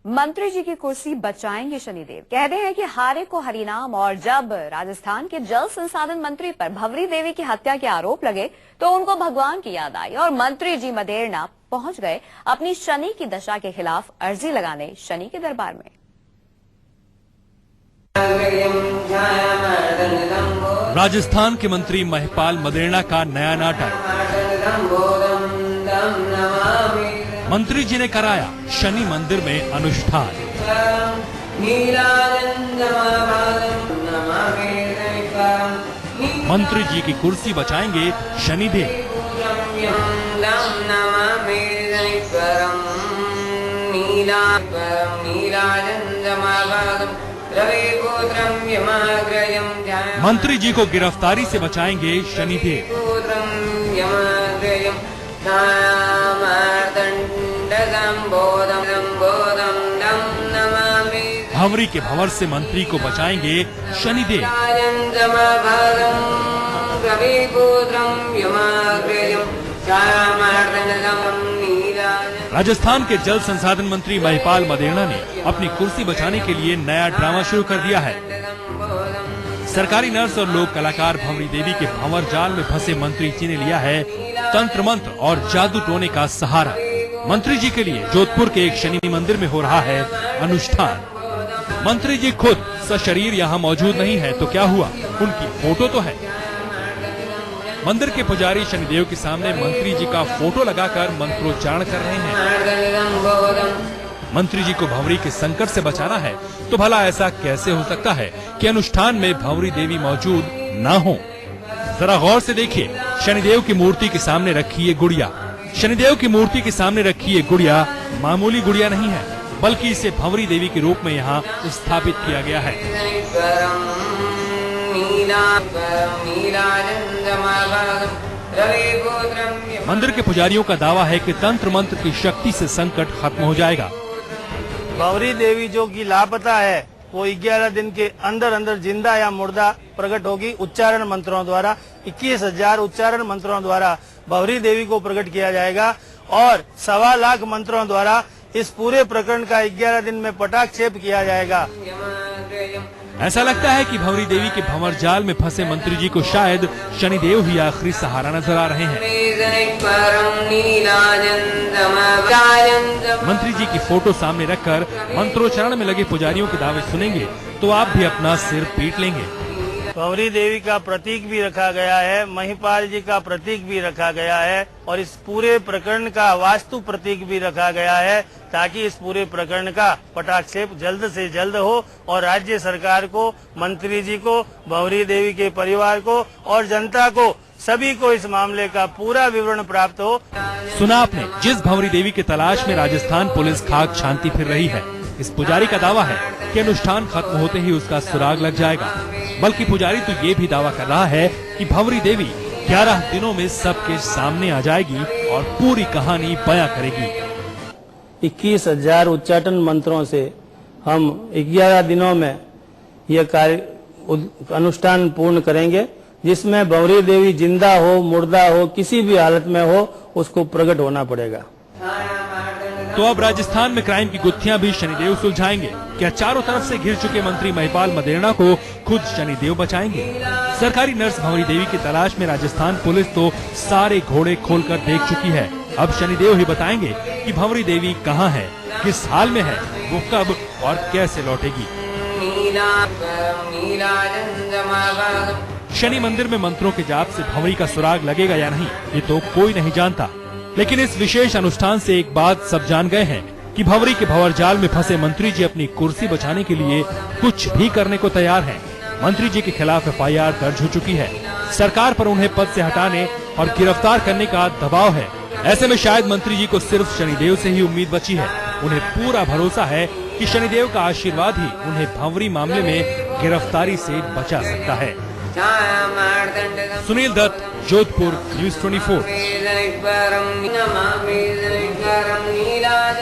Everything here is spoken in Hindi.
मंत्री जी की कुर्सी बचाएंगे शनिदेव। कहते हैं कि हारे को हरिनाम। और जब राजस्थान के जल संसाधन मंत्री पर भंवरी देवी की हत्या के आरोप लगे तो उनको भगवान की याद आई और मंत्री जी मदेरणा पहुंच गए अपनी शनि की दशा के खिलाफ अर्जी लगाने शनि के दरबार में। राजस्थान के मंत्री महिपाल मदेरणा का नया नाटक। मंत्री जी ने कराया शनि मंदिर में अनुष्ठान। मंत्री जी की कुर्सी बचाएंगे शनिदेव। मंत्री जी को गिरफ्तारी से बचाएंगे शनिदेव। भंवरी के भंवर से मंत्री को बचाएंगे शनिदेव। राजस्थान के जल संसाधन मंत्री महिपाल मदेरणा ने अपनी कुर्सी बचाने के लिए नया ड्रामा शुरू कर दिया है। सरकारी नर्स और लोक कलाकार भंवरी देवी के भंवर जाल में फंसे मंत्री जी ने लिया है तंत्र मंत्र और जादू टोने का सहारा। मंत्री जी के लिए जोधपुर के एक शनि मंदिर में हो रहा है अनुष्ठान। मंत्री जी खुद सशरीर यहाँ मौजूद नहीं है तो क्या हुआ, उनकी फोटो तो है। मंदिर के पुजारी शनिदेव के सामने मंत्री जी का फोटो लगाकर मंत्रोच्चारण कर रहे हैं। मंत्री जी को भंवरी के संकट से बचाना है तो भला ऐसा कैसे हो सकता है कि अनुष्ठान में भंवरी देवी मौजूद ना हो। जरा गौर से देखिए, शनिदेव की मूर्ति के सामने रखी ये गुड़िया। शनिदेव की मूर्ति के सामने रखी ये गुड़िया मामूली गुड़िया नहीं है, बल्कि इसे भंवरी देवी के रूप में यहाँ स्थापित किया गया है। मंदिर के पुजारियों का दावा है कि तंत्र मंत्र की शक्ति से संकट खत्म हो जाएगा। भंवरी देवी जो कि लापता है वो 11 दिन के अंदर अंदर जिंदा या मुर्दा प्रकट होगी। उच्चारण मंत्रों द्वारा 21,000 उच्चारण मंत्रों द्वारा भंवरी देवी को प्रकट किया जाएगा और 1.25 लाख मंत्रों द्वारा इस पूरे प्रकरण का 11 दिन में पटाक्षेप किया जाएगा। ऐसा लगता है कि भंवरी देवी के भंवर जाल में फंसे मंत्री जी को शायद शनिदेव ही आखिरी सहारा नजर आ रहे हैं। मंत्री जी की फोटो सामने रखकर मंत्रोच्चारण में लगे पुजारियों के दावे सुनेंगे तो आप भी अपना सिर पीट लेंगे। भंवरी देवी का प्रतीक भी रखा गया है, महिपाल जी का प्रतीक भी रखा गया है और इस पूरे प्रकरण का वास्तु प्रतीक भी रखा गया है ताकि इस पूरे प्रकरण का पटाक्षेप जल्द से जल्द हो और राज्य सरकार को, मंत्री जी को, भंवरी देवी के परिवार को और जनता को, सभी को इस मामले का पूरा विवरण प्राप्त हो। सुना आपने, जिस भंवरी देवी की तलाश में राजस्थान पुलिस खाक छानती फिर रही है, इस पुजारी का दावा है कि अनुष्ठान खत्म होते ही उसका सुराग लग जाएगा। बल्कि पुजारी तो ये भी दावा कर रहा है कि भंवरी देवी 11 दिनों में सबके सामने आ जाएगी और पूरी कहानी बयां करेगी। 21,000 उच्चाटन मंत्रों से हम 11 दिनों में यह कार्य अनुष्ठान पूर्ण करेंगे, जिसमें भंवरी देवी जिंदा हो, मुर्दा हो, किसी भी हालत में हो, उसको प्रकट होना पड़ेगा। तो अब राजस्थान में क्राइम की गुत्थियां भी शनिदेव सुलझाएंगे। क्या चारों तरफ से घिर चुके मंत्री महिपाल मदेरणा को खुद शनिदेव बचाएंगे? सरकारी नर्स भंवरी देवी की तलाश में राजस्थान पुलिस तो सारे घोड़े खोलकर देख चुकी है। अब शनिदेव ही बताएंगे कि भंवरी देवी कहां है, किस हाल में है, वो कब और कैसे लौटेगी। शनि मंदिर में मंत्रों के जाप से भंवरी का सुराग लगेगा या नहीं, ये तो कोई नहीं जानता। लेकिन इस विशेष अनुष्ठान से एक बात सब जान गए हैं कि भंवरी के भंवर जाल में फंसे मंत्री जी अपनी कुर्सी बचाने के लिए कुछ भी करने को तैयार हैं। मंत्री जी के खिलाफ FIR दर्ज हो चुकी है। सरकार पर उन्हें पद से हटाने और गिरफ्तार करने का दबाव है। ऐसे में शायद मंत्री जी को सिर्फ शनिदेव से ही उम्मीद बची है। उन्हें पूरा भरोसा है कि शनिदेव का आशीर्वाद ही उन्हें भंवरी मामले में गिरफ्तारी से बचा सकता है। सुनील दत्त, जोधपुर, News 24।